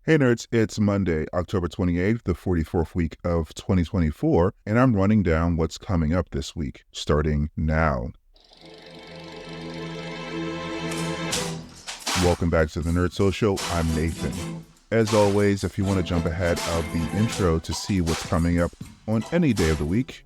Hey nerds, it's Monday, October 28th, the 44th week of 2024, and I'm running down what's coming up this week, starting now. Welcome back to the Nerd Social. I'm Nathan. As always, if you want to jump ahead of the intro to see what's coming up on any day of the week,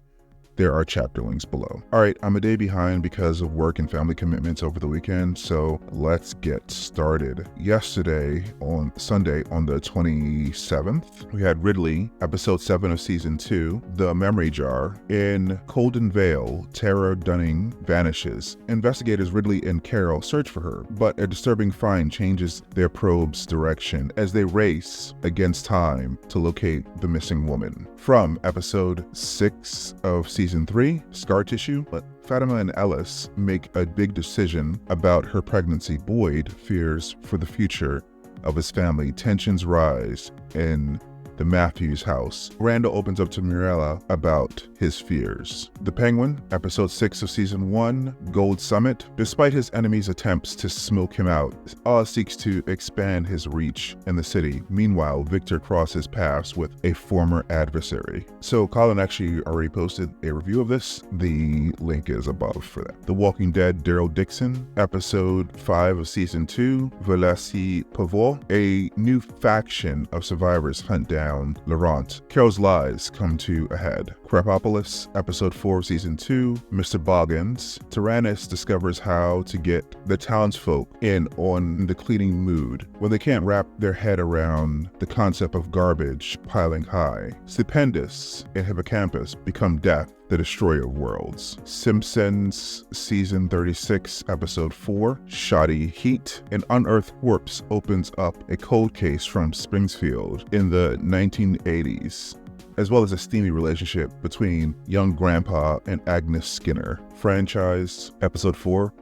there are chapter links below. All right, I'm a day behind because of work and family commitments over the weekend, so let's get started. Yesterday, on Sunday, on the 27th, we had Ridley, episode 7 of season 2, The Memory Jar. In Colden Vale, Tara Dunning vanishes. Investigators Ridley and Carol search for her, but a disturbing find changes their probe's direction as they race against time to locate the missing woman. From episode 6 of season 3, Scar Tissue, but Fatima and Ellis make a big decision about her pregnancy. Boyd fears for the future of his family. Tensions rise in the Matthews house. Randall opens up to Mirella about his fears. The Penguin, episode 6 of season 1, Gold Summit. Despite his enemies' attempts to smoke him out, Oz seeks to expand his reach in the city. Meanwhile, Victor crosses paths with a former adversary. So Colin actually already posted a review of this. The link is above for that. The Walking Dead, Daryl Dixon, episode 5 of season 2, Pouvoir. A new faction of survivors hunt down Laurent. Carol's lies come to a head. Krapopolis, episode 4 of season 2, Mr. Boogens. Tyrannus discovers how to get the townsfolk in on the cleaning mood when they can't wrap their head around the concept of garbage piling high. Stupendous and Hippocampus become Death, the Destroyer of Worlds. Simpsons, season 36, episode 4, Shoddy Heat. An unearthed corpse opens up a cold case from Springfield in the 1980s, as well as a steamy relationship between young grandpa and Agnes Skinner. Franchise, episode 4,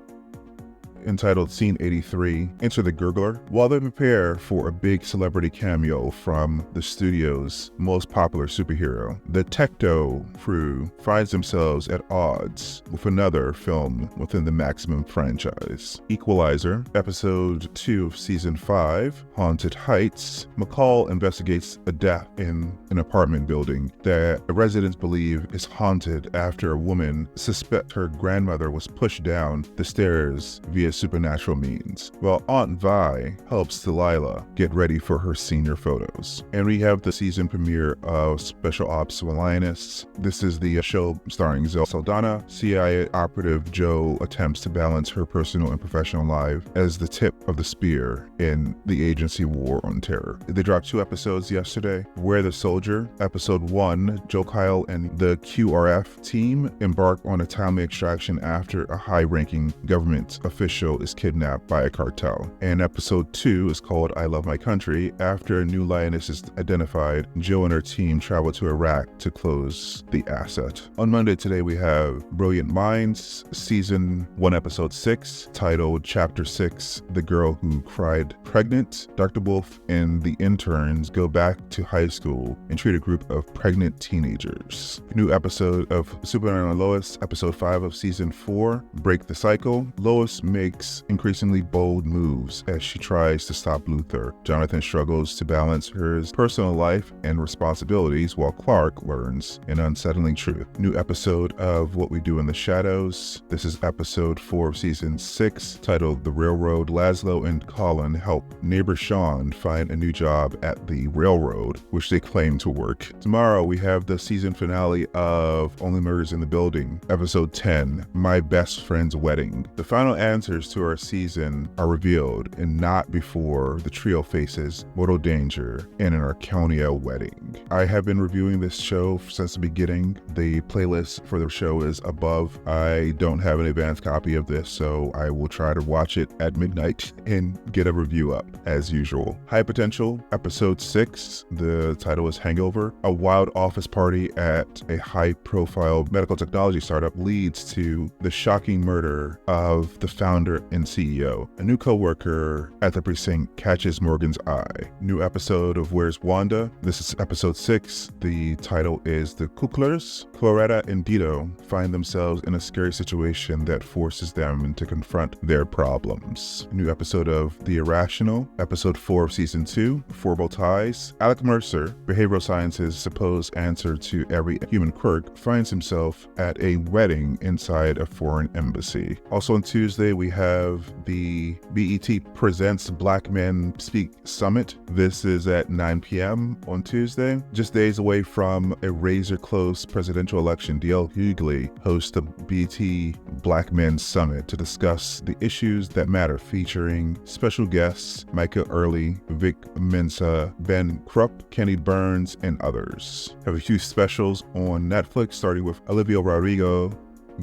entitled Scene 83, Enter the Gurgler. While they prepare for a big celebrity cameo from the studio's most popular superhero, the Tecto crew finds themselves at odds with another film within the Maximum franchise. Equalizer, episode 2 of season 5, Haunted Heights. McCall investigates a death in an apartment building that residents believe is haunted after a woman suspects her grandmother was pushed down the stairs via supernatural means, while Aunt Vi helps Delilah get ready for her senior photos. And we have the season premiere of Special Ops Lioness. This is the show starring Zoe Saldana. CIA operative Jo attempts to balance her personal and professional life as the tip of the spear in the agency war on terror. They dropped 2 episodes yesterday. Where the Soldier, episode 1, Joe Kyle and the QRF team embark on a timely extraction after a high-ranking government official is kidnapped by a cartel. And episode 2 is called I Love My Country. After a new lioness is identified, Joe and her team travel to Iraq to close the asset. On Monday today we have Brilliant Minds, season 1, episode 6, titled Chapter 6, The Girl Who Cried Pregnant. Dr. Wolf and the interns go back to high school and treat a group of pregnant teenagers. New episode of Superman and Lois, episode 5 of season 4, Break the Cycle. Lois makes increasingly bold moves as she tries to stop Luthor. Jonathan struggles to balance her personal life and responsibilities while Clark learns an unsettling truth. New episode of What We Do in the Shadows. This is episode 4 of season 6, titled The Railroad. Laszlo and Colin help neighbor Sean find a new job at the railroad, which they claim to work. Tomorrow we have the season finale of Only Murders in the Building, episode 10, My Best Friend's Wedding. The final answers to our season are revealed, and not before the trio faces mortal danger in an Arconia wedding. I have been reviewing this show since the beginning. The playlist for the show is above. I don't have an advanced copy of this, so I will try to watch it at midnight and get a review up as usual. High Potential, episode 6, the title is Hangover. A wild office party at a high-profile medical technology startup leads to the shocking murder of the founder founder and CEO. A new co-worker at the precinct catches Morgan's eye. New episode of Where's Wanda? This is episode 6. The title is The Gurglers. Floretta and Dito find themselves in a scary situation that forces them to confront their problems. A new episode of The Irrational, episode 4 of season 2, Four Bow Ties. Alec Mercer, behavioral science's supposed answer to every human quirk, finds himself at a wedding inside a foreign embassy. Also on Tuesday, we have the BET Presents Black Men Speak Summit. This is at 9 p.m. on Tuesday. Just days away from a razor-close presidential election, DL Hughley hosts the BET Black Men Summit to discuss the issues that matter, featuring special guests Micah Early, Vic Mensa, Ben Krupp, Kenny Burns, and others. Have a few specials on Netflix, starting with Olivia Rodrigo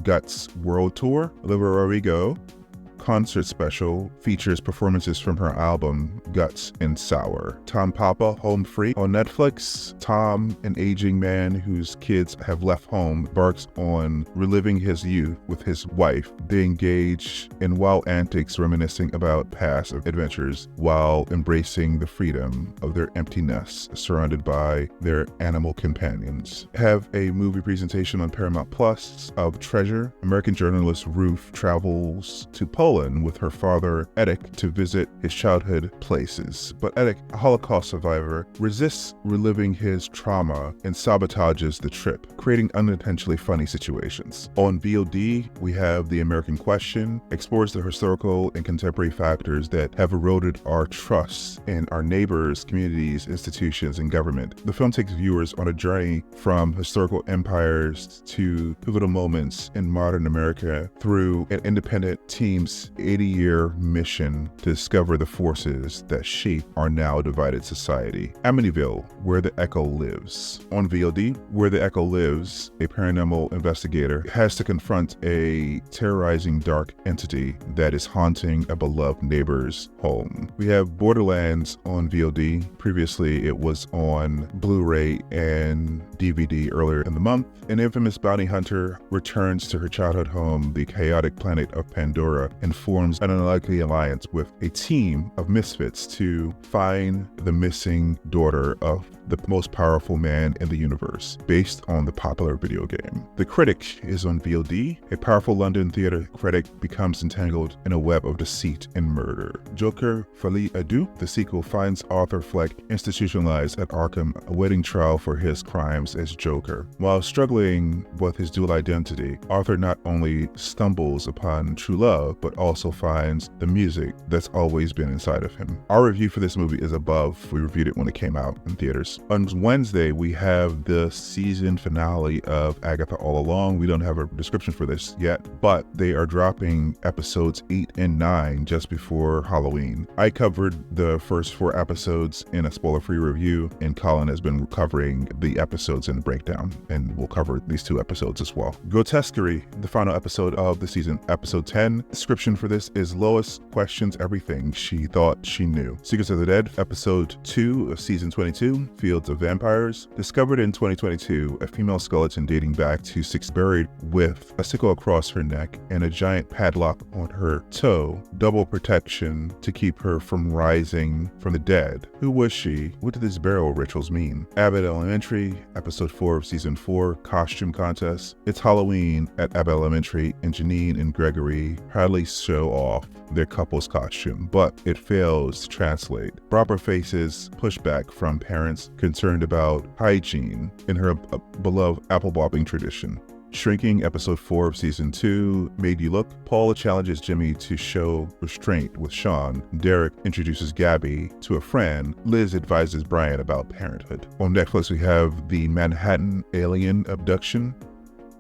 Guts World Tour. Olivia Rodrigo concert special features performances from her album Guts and Sour. Tom Papa Home Free on Netflix. Tom, an aging man whose kids have left home, embarks on reliving his youth with his wife. They engage in wild antics reminiscing about past adventures while embracing the freedom of their empty nests surrounded by their animal companions. Have a movie presentation on Paramount Plus of Treasure. American journalist Ruth travels to Poland with her father, Edek, to visit his childhood places. But Edek, a Holocaust survivor, resists reliving his trauma and sabotages the trip, creating unintentionally funny situations. On VOD, we have The American Question, explores the historical and contemporary factors that have eroded our trust in our neighbors, communities, institutions, and government. The film takes viewers on a journey from historical empires to pivotal moments in modern America through an independent team's 80-year mission to discover the forces that shape our now divided society. Amityville, Where the Echo Lives. On VOD, Where the Echo Lives, a paranormal investigator has to confront a terrorizing dark entity that is haunting a beloved neighbor's home. We have Borderlands on VOD. Previously, it was on Blu-ray and DVD earlier in the month. An infamous bounty hunter returns to her childhood home, the chaotic planet of Pandora, and forms an unlikely alliance with a team of misfits to find the missing daughter of the most powerful man in the universe, based on the popular video game. The Critic is on VOD. A powerful London theater critic becomes entangled in a web of deceit and murder. Joker Folie à Deux, the sequel, finds Arthur Fleck institutionalized at Arkham, awaiting trial for his crimes as Joker. While struggling with his dual identity, Arthur not only stumbles upon true love, but also finds the music that's always been inside of him. Our review for this movie is above. We reviewed it when it came out in theaters. On Wednesday, we have the season finale of Agatha All Along. We don't have a description for this yet, but they are dropping episodes 8 and 9 just before Halloween. I covered the first 4 episodes in a spoiler-free review, and Colin has been covering the episodes in the breakdown, and we'll cover these 2 episodes as well. Grotesquerie, the final episode of the season, episode 10. Description for this is Lois questions everything she thought she knew. Secrets of the Dead, episode 2 of season 22. Fields of Vampires. Discovered in 2022, a female skeleton dating back to 6 buried with a sickle across her neck and a giant padlock on her toe. Double protection to keep her from rising from the dead. Who was she? What did these burial rituals mean? Abbott Elementary, episode 4 of season 4, costume contest. It's Halloween at Abbott Elementary, and Janine and Gregory proudly show off their couple's costume, but it fails to translate. Barbara faces pushback from parents concerned about hygiene in her beloved apple bobbing tradition. Shrinking, episode 4 of season 2, Made You Look. Paula challenges Jimmy to show restraint with Sean. Derek introduces Gabby to a friend. Liz advises Brian about parenthood. On Netflix, we have The Manhattan Alien Abduction.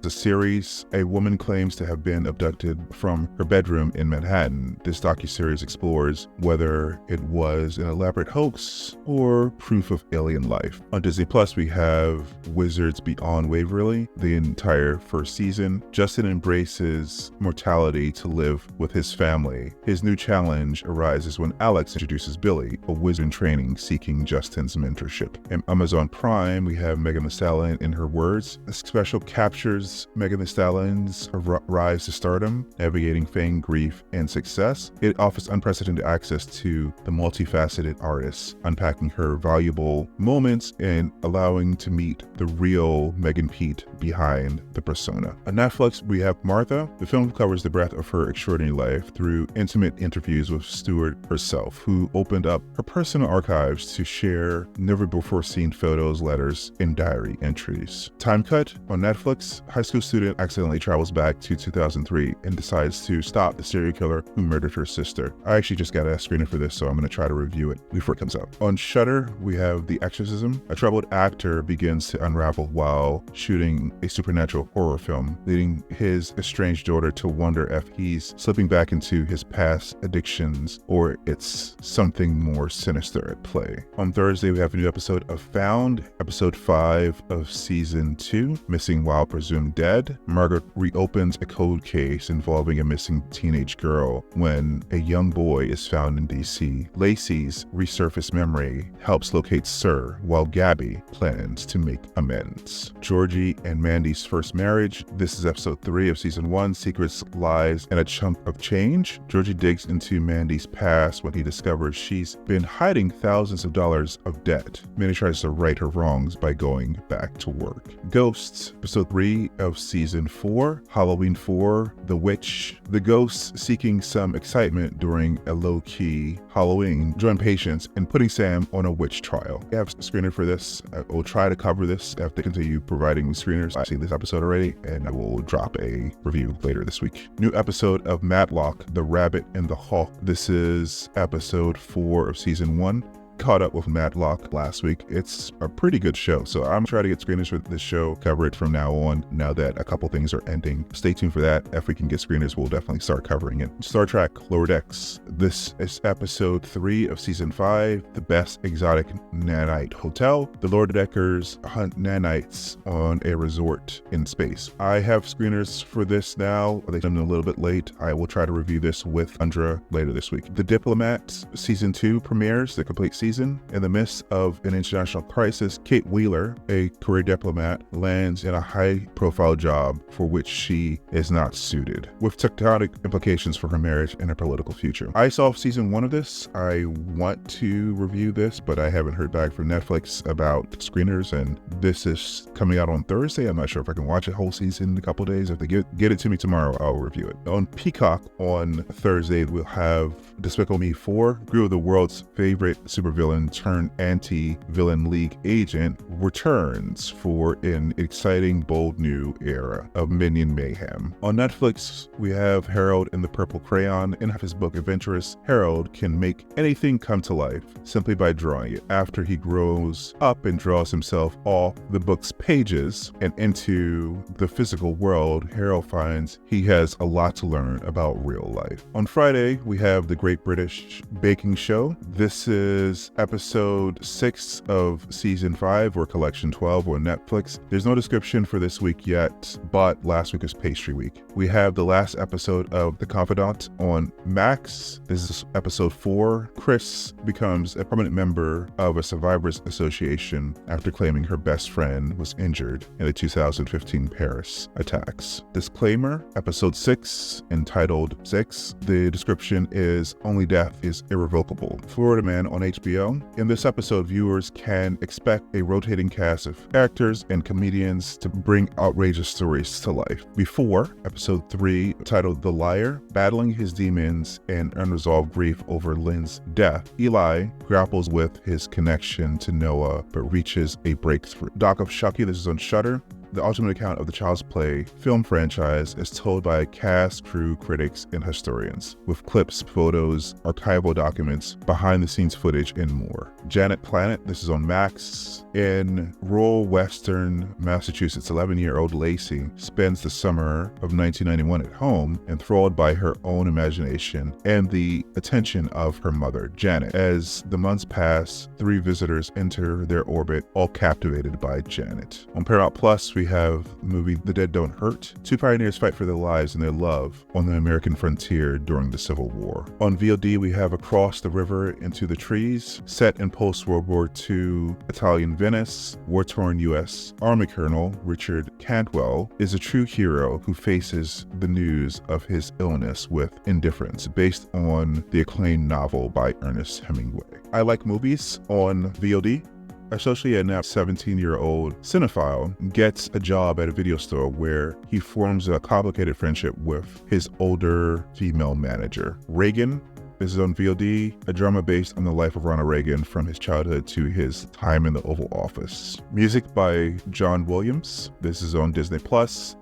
The series, a woman claims to have been abducted from her bedroom in Manhattan. This docuseries explores whether it was an elaborate hoax or proof of alien life. On Disney Plus, we have Wizards Beyond Waverly, the entire first season. Justin embraces mortality to live with his family. His new challenge arises when Alex introduces Billy, a wizard in training seeking Justin's mentorship. On Amazon Prime, we have Megan Thee Stallion in Her Words. A special captures Simpsons, Megan Thee Stallion's rise to stardom, navigating fame, grief, and success. It offers unprecedented access to the multifaceted artist, unpacking her valuable moments and allowing to meet the real Megan Pete behind the persona. On Netflix, we have Martha. The film covers the breadth of her extraordinary life through intimate interviews with Stewart herself, who opened up her personal archives to share never-before-seen photos, letters, and diary entries. Time Cut on Netflix. High school student accidentally travels back to 2003 and decides to stop the serial killer who murdered her sister. I actually just got a screener for this, so I'm going to try to review it before it comes out. On Shudder, we have The Exorcism. A troubled actor begins to unravel while shooting a supernatural horror film, leading his estranged daughter to wonder if he's slipping back into his past addictions or it's something more sinister at play. On Thursday, we have a new episode of Found, episode 5 of season 2, Missing While Presumed Dead. Margaret reopens a cold case involving a missing teenage girl when a young boy is found in DC. Lacey's resurfaced memory helps locate Sir, while Gabby plans to make amends. Georgie and Mandy's first marriage. This is episode 3 of season 1, Secrets, Lies, and a Chunk of Change. Georgie digs into Mandy's past when he discovers she's been hiding thousands of dollars of debt. Mandy tries to right her wrongs by going back to work. Ghosts, episode 3 of season 4, Halloween 4, The Witch. The ghosts seeking some excitement during a low-key Halloween join patients in putting Sam on a witch trial. I have a screener for this. I will try to cover this if they continue providing screeners. I've seen this episode already, and I will drop a review later this week. New episode of Matlock, The Rabbit and the Hawk. This is episode 4 of season 1. Caught up with Matlock last week. It's a pretty good show, so I'm trying to get screeners for this show, cover it from now on, now that a couple things are ending. Stay tuned for that. If we can get screeners, we'll definitely start covering it. Star Trek Lower Decks. This is episode 3 of season 5, The Best Exotic Nanite Hotel. The Lower Deckers hunt nanites on a resort in space. I have screeners for this now. They come in a little bit late. I will try to review this with Andra later this week. The Diplomat season 2 premieres, the complete season. In the midst of an international crisis, Kate Wheeler, a career diplomat, lands in a high-profile job for which she is not suited, with tectonic implications for her marriage and her political future. I saw season 1 of this. I want to review this, but I haven't heard back from Netflix about screeners, and this is coming out on Thursday. I'm not sure if I can watch a whole season in a couple days. If they get it to me tomorrow, I'll review it. On Peacock on Thursday, we'll have Despicable Me 4, Grew of the World's favorite supervillain turned anti-villain league agent returns for an exciting, bold new era of minion mayhem. On Netflix, we have Harold and the Purple Crayon. In his book Adventurous, Harold can make anything come to life simply by drawing it. After he grows up and draws himself off the book's pages and into the physical world, Harold finds he has a lot to learn about real life. On Friday, we have the Great British Baking Show. This is episode 6 of season 5 or collection 12 on Netflix. There's no description for this week yet, but last week was pastry week. We have the last episode of The Confidant on Max. This is episode 4. Chris becomes a permanent member of a survivors association after claiming her best friend was injured in the 2015 Paris attacks. Disclaimer, episode 6, entitled 6. The description is Only Death is Irrevocable. Florida Man on HBO. In this episode, viewers can expect a rotating cast of actors and comedians to bring outrageous stories to life. Before, episode 3, titled The Liar, battling his demons and unresolved grief over Lynn's death, Eli grapples with his connection to Noah but reaches a breakthrough. Doc of Chucky, this is on Shudder. The ultimate account of the Child's Play film franchise is told by cast, crew, critics, and historians, with clips, photos, archival documents, behind-the-scenes footage, and more. Janet Planet, this is on Max. In rural western Massachusetts, 11-year-old Lacey spends the summer of 1991 at home, enthralled by her own imagination and the attention of her mother, Janet. As the months pass, 3 visitors enter their orbit, all captivated by Janet. On Paramount Plus, we have the movie The Dead Don't Hurt. Two pioneers fight for their lives and their love on the American frontier during the Civil War. On VOD, we have Across the River into the Trees, set in post-World War II Italian Venice. War-torn U.S. Army Colonel Richard Cantwell is a true hero who faces the news of his illness with indifference, based on the acclaimed novel by Ernest Hemingway. I like movies on VOD. Especially a now 17-year-old cinephile gets a job at a video store where he forms a complicated friendship with his older female manager. Reagan. This is on VOD, a drama based on the life of Ronald Reagan from his childhood to his time in the Oval Office. Music by John Williams. This is on Disney+.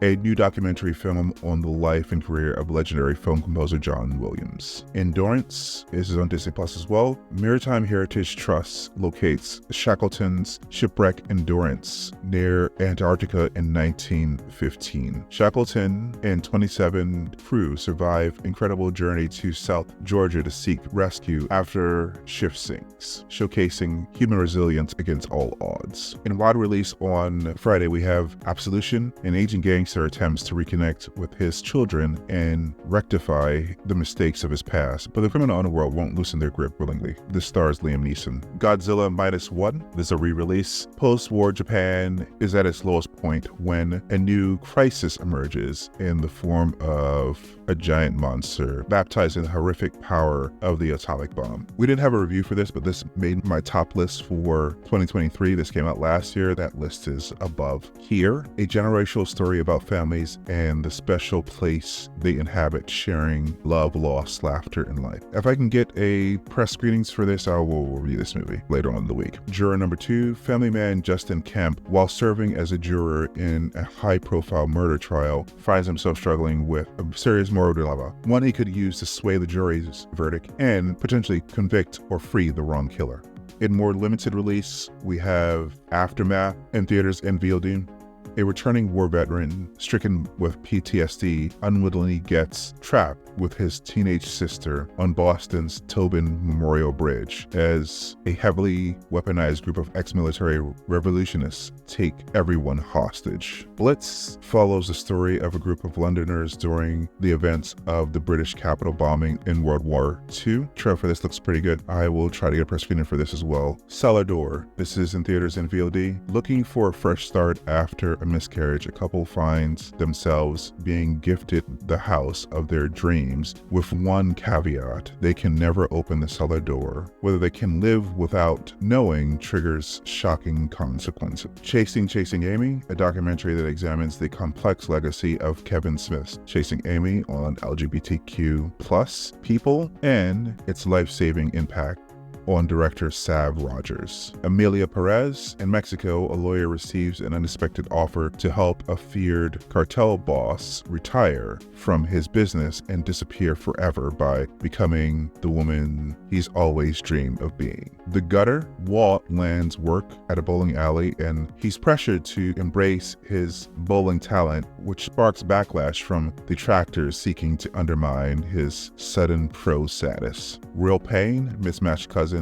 A new documentary film on the life and career of legendary film composer John Williams. Endurance. This is on Disney+ as well. Maritime Heritage Trust locates Shackleton's shipwreck Endurance near Antarctica in 1915. Shackleton and 27 crew survive incredible journey to South Georgia to seek rescue after ship sinks, showcasing human resilience against all odds. In wide release on Friday, we have Absolution. An aging gangster attempts to reconnect with his children and rectify the mistakes of his past, but the criminal underworld won't loosen their grip willingly. This stars Liam Neeson. Godzilla -1. This is a re-release. Post-war Japan is at its lowest point when a new crisis emerges in the form of a giant monster baptized in the horrific power of the atomic bomb. We didn't have a review for this, but this made my top list for 2023. This came out last year. That list is above here. A generational story about families and the special place they inhabit, sharing love, loss, laughter, and life. If I can get a press screenings for this, I will review this movie later on in the week. Juror number 2, family man Justin Kemp, while serving as a juror in a high-profile murder trial, finds himself struggling with a serious moral dilemma, one he could use to sway the jury's verdict and potentially convict or free the wrong killer. In more limited release, we have Aftermath in theaters and VOD. A returning war veteran stricken with PTSD unwittingly gets trapped with his teenage sister on Boston's Tobin Memorial Bridge as a heavily weaponized group of ex-military revolutionists take everyone hostage. Blitz follows the story of a group of Londoners during the events of the British Capitol bombing in World War II. Trailer for this looks pretty good. I will try to get a press screening for this as well. Cellar Door. This is in theaters and VOD. Looking for a fresh start after a miscarriage, a couple finds themselves being gifted the house of their dreams with one caveat: they can never open the cellar door. Whether they can live without knowing triggers shocking consequences. Chasing Amy, a documentary that examines the complex legacy of Kevin Smith's Chasing Amy on LGBTQ+ people and its life-saving impact on director Sav Rogers. Amelia Perez. In Mexico, a lawyer receives an unexpected offer to help a feared cartel boss retire from his business and disappear forever by becoming the woman he's always dreamed of being. The Gutter. Walt lands work at a bowling alley and he's pressured to embrace his bowling talent, which sparks backlash from detractors seeking to undermine his sudden pro status. Real Pain. Mismatched cousins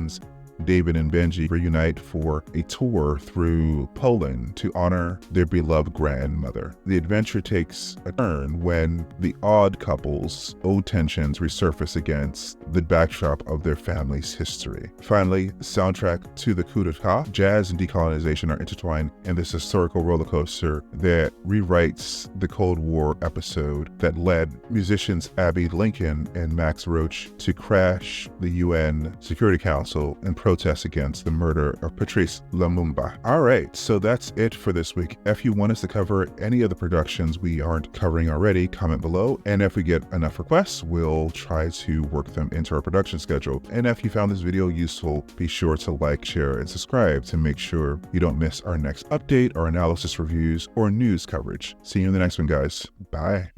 David and Benji reunite for a tour through Poland to honor their beloved grandmother. The adventure takes a turn when the odd couple's old tensions resurface against the backdrop of their family's history. Finally, soundtrack to the coup d'etat. Jazz and decolonization are intertwined in this historical roller coaster that rewrites the Cold War episode that led musicians Abby Lincoln and Max Roach to crash the UN Security Council and protest against the murder of Patrice Lumumba. Alright, so that's it for this week. If you want us to cover any of the productions we aren't covering already, comment below, and if we get enough requests, we'll try to work them into our production schedule. And if you found this video useful, be sure to like, share, and subscribe to make sure you don't miss our next update, our analysis, reviews, or news coverage. See you in the next one, guys. Bye.